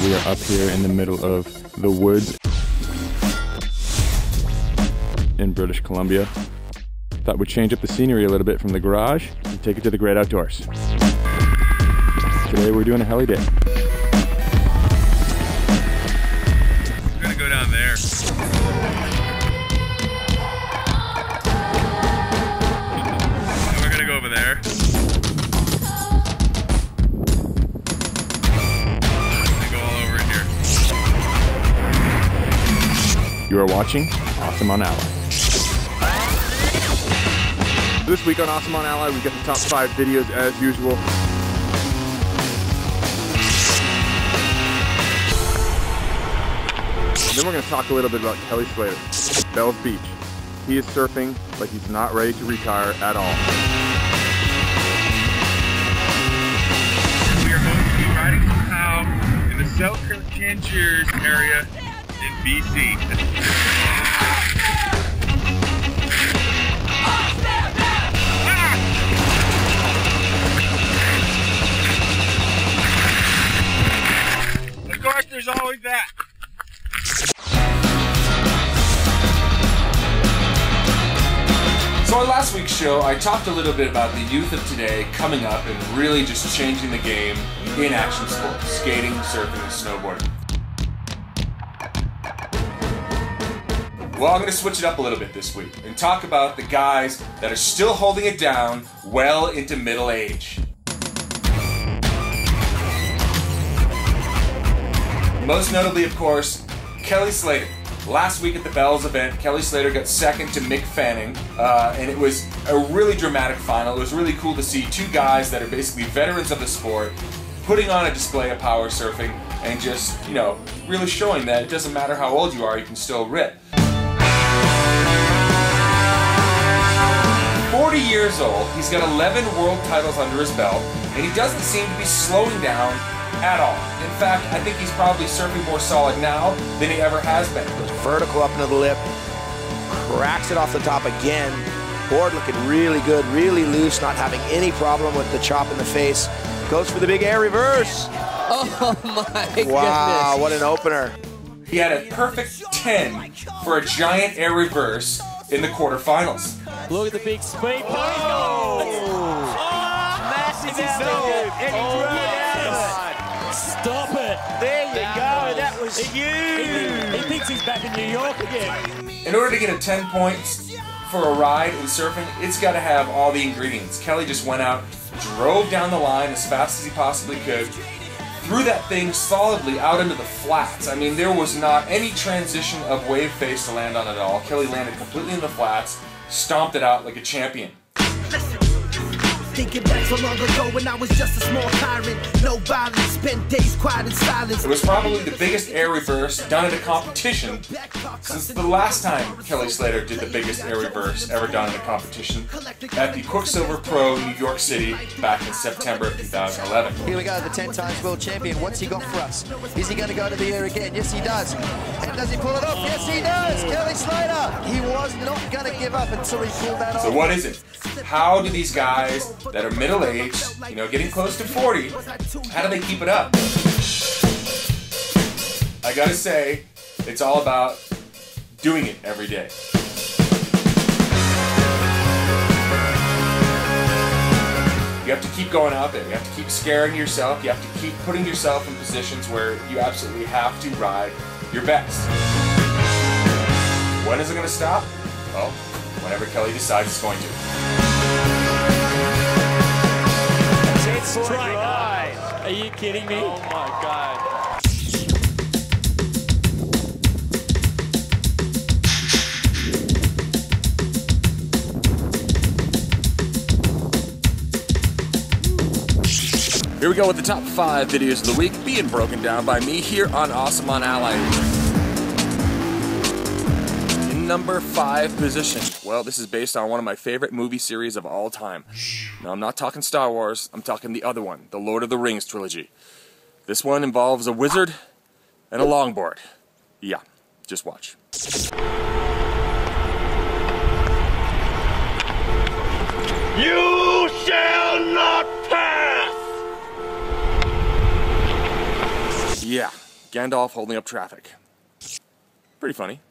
We are up here in the middle of the woods in British Columbia. Thought we'd change up the scenery a little bit from the garage and take it to the great outdoors. Today we're doing a heli day. We're gonna go down there. And we're gonna go over there. And go all over here. You are watching Awesome on Alli. This week on Awesome on Alli, we get the top 5 videos as usual. And then we're going to talk a little bit about Kelly Slater, Bells Beach. He is surfing like he's not ready to retire at all. We are going to be riding somehow in the South Contenders area in BC. Of course, there's always that. So on last week's show, I talked a little bit about the youth of today coming up and really just changing the game in action sports, skating, surfing, and snowboarding. Well, I'm going to switch it up a little bit this week and talk about the guys that are still holding it down well into middle age. Most notably, of course, Kelly Slater. Last week at the Bells event, Kelly Slater got second to Mick Fanning, and it was a really dramatic final. It was really cool to see two guys that are basically veterans of the sport putting on a display of power surfing and just, you know, really showing that it doesn't matter how old you are, you can still rip. 40 years old, he's got 11 world titles under his belt, and he doesn't seem to be slowing down at all. In fact, I think he's probably surfing more solid now than he ever has been. Goes vertical up into the lip, cracks it off the top again. Board looking really good, really loose, not having any problem with the chop in the face. Goes for the big air reverse. Oh my goodness. Wow, what an opener. He had a perfect 10 for a giant air reverse in the quarterfinals. Look at the big speed. Oh! Massive out. Stop it! There you go, that was huge! He thinks he's back in New York again. In order to get a 10 points for a ride in surfing, it's got to have all the ingredients. Kelly just went out, drove down the line as fast as he possibly could, threw that thing solidly out into the flats. I mean, there was not any transition of wave face to land on at all. Kelly landed completely in the flats, stomped it out like a champion. Thinking back so long ago when I was just a small tyrant. No violence, spent days quiet in silence. It was probably the biggest air reverse done at a competition since the last time Kelly Slater did the biggest air reverse ever done in a competition at the Quicksilver Pro New York City back in September of 2011. Here we go, the 10 times world champion. What's he got for us? Is he going to go to the air again? Yes, he does. And does he pull it off? Yes, he does. Kelly Slater. He was not going to give up until he pulled that off. So what is it? How do these guys that are middle-aged, you know, getting close to 40, how do they keep it up? I gotta say, it's all about doing it every day. You have to keep going out there. You have to keep scaring yourself. You have to keep putting yourself in positions where you absolutely have to ride your best. When is it gonna stop? Well, whenever Kelly decides it's going to. Straight line. Are you kidding me? Oh my God. Here we go with the top 5 videos of the week being broken down by me here on Awesome on Alli. In number 5 position, well, this is based on one of my favorite movie series of all time. Now, I'm not talking Star Wars, I'm talking the other one, the Lord of the Rings trilogy. This one involves a wizard and a longboard. Yeah, just watch. You shall not pass! Yeah, Gandalf holding up traffic. Pretty funny.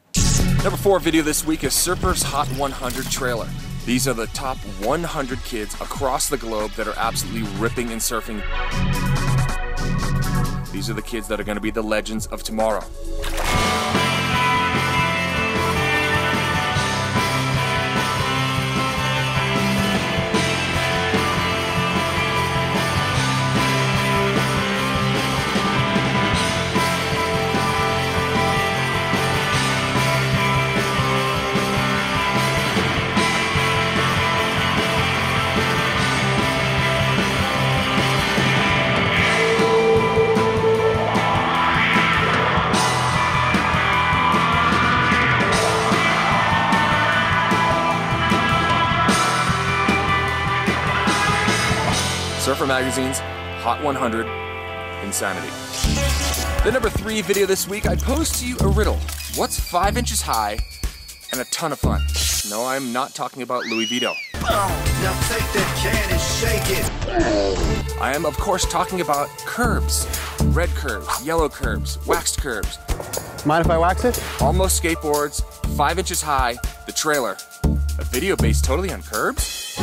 Number 4 video this week is Surfer's Hot 100 trailer. These are the top 100 kids across the globe that are absolutely ripping in surfing. These are the kids that are going to be the legends of tomorrow. Surfer Magazine's Hot 100 Insanity. The number 3 video this week, I posed to you a riddle. What's 5 inches high and a ton of fun? No, I'm not talking about Louis Vito. Now take that can and shake it. I am, of course, talking about curbs. Red curbs, yellow curbs, waxed curbs. Mind if I wax it? Almost skateboards, 5 inches high, the trailer. A video based totally on curbs?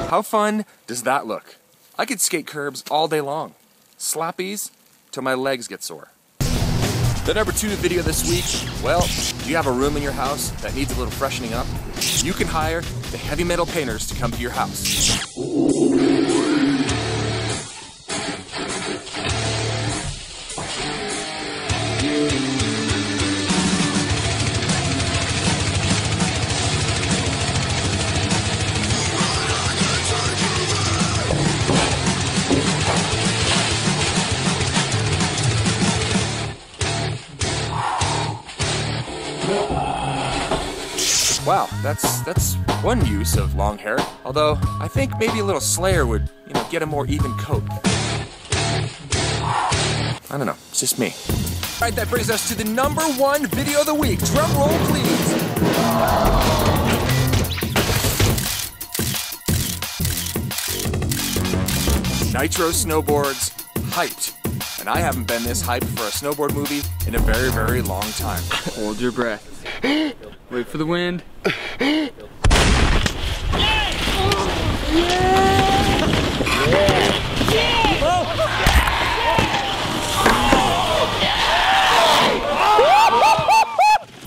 How fun does that look? I could skate curbs all day long. Slappies till my legs get sore. The number 2 video this week, well, do you have a room in your house that needs a little freshening up? You can hire the heavy metal painters to come to your house. Wow, that's one use of long hair. Although I think maybe a little Slayer would, get a more even coat. I don't know, it's just me. All right, that brings us to the number 1 video of the week. Drum roll, please. Nitro Snowboards, hyped. And I haven't been this hyped for a snowboard movie in a very, very long time. Hold your breath. Wait for the wind.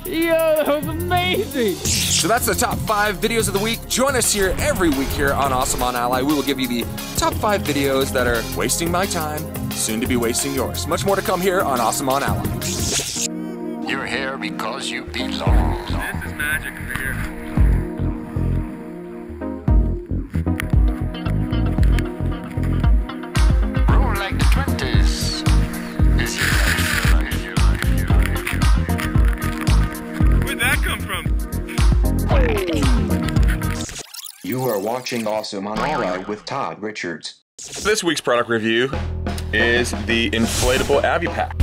Yo, that was amazing! So that's the top 5 videos of the week. Join us here every week here on Awesome on Ally. We will give you the top 5 videos that are wasting my time, soon to be wasting yours. Much more to come here on Awesome on Ally. You're here because you belong. This is magic over here. Roll like the 20s. Is your life. Where'd that come from? You are watching Awesome on Ally with Todd Richards. This week's product review is the inflatable Abby Pack.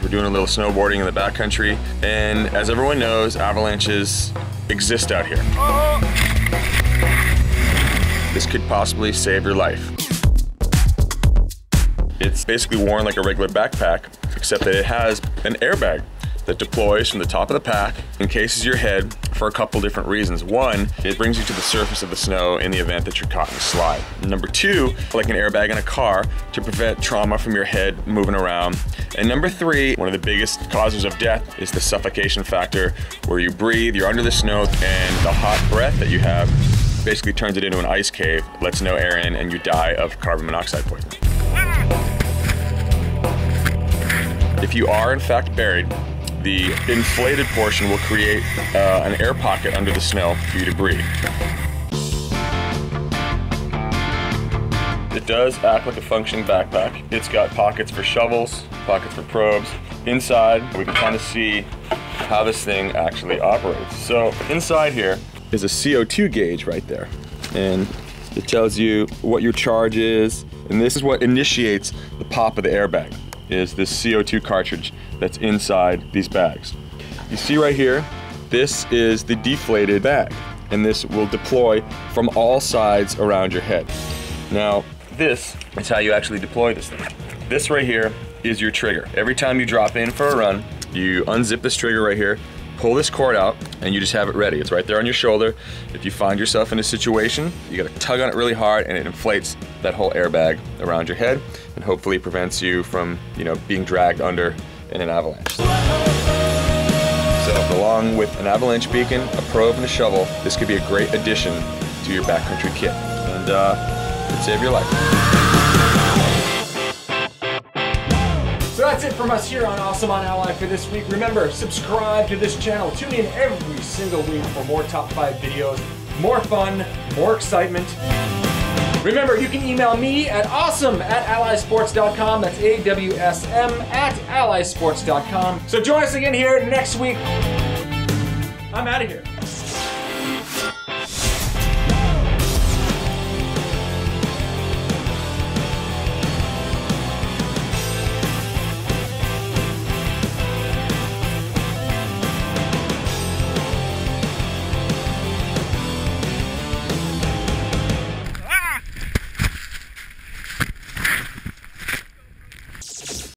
We're doing a little snowboarding in the backcountry, and as everyone knows, avalanches exist out here. This could possibly save your life. It's basically worn like a regular backpack, except that it has an airbag that deploys from the top of the pack, encases your head for a couple different reasons. One, it brings you to the surface of the snow in the event that you're caught in a slide. Number 2, like an airbag in a car to prevent trauma from your head moving around. And number 3, one of the biggest causes of death is the suffocation factor, where you breathe, you're under the snow, and the hot breath that you have basically turns it into an ice cave, lets no air in, and you die of carbon monoxide poisoning. If you are in fact buried, the inflated portion will create an air pocket under the snow for you to breathe. It does act like a functioning backpack. It's got pockets for shovels, pockets for probes. Inside, we can kind of see how this thing actually operates. So inside here is a CO2 gauge right there. And it tells you what your charge is. And this is what initiates the pop of the airbag, is this CO2 cartridge that's inside these bags. You see right here, this is the deflated bag. And this will deploy from all sides around your head. Now, this is how you actually deploy this thing. This right here is your trigger. Every time you drop in for a run, you unzip this trigger right here, pull this cord out, and you just have it ready. It's right there on your shoulder. If you find yourself in a situation, you gotta tug on it really hard and it inflates that whole airbag around your head and hopefully prevents you from, being dragged under in an avalanche. So along with an avalanche beacon, a probe, and a shovel, this could be a great addition to your backcountry kit. And it'd save your life. So that's it from us here on Awesome on Ally for this week. Remember, subscribe to this channel. Tune in every single week for more top 5 videos, more fun, more excitement. Remember, you can email me at awesome@allisports.com. That's AWSM@allisports.com. So join us again here next week. I'm out of here.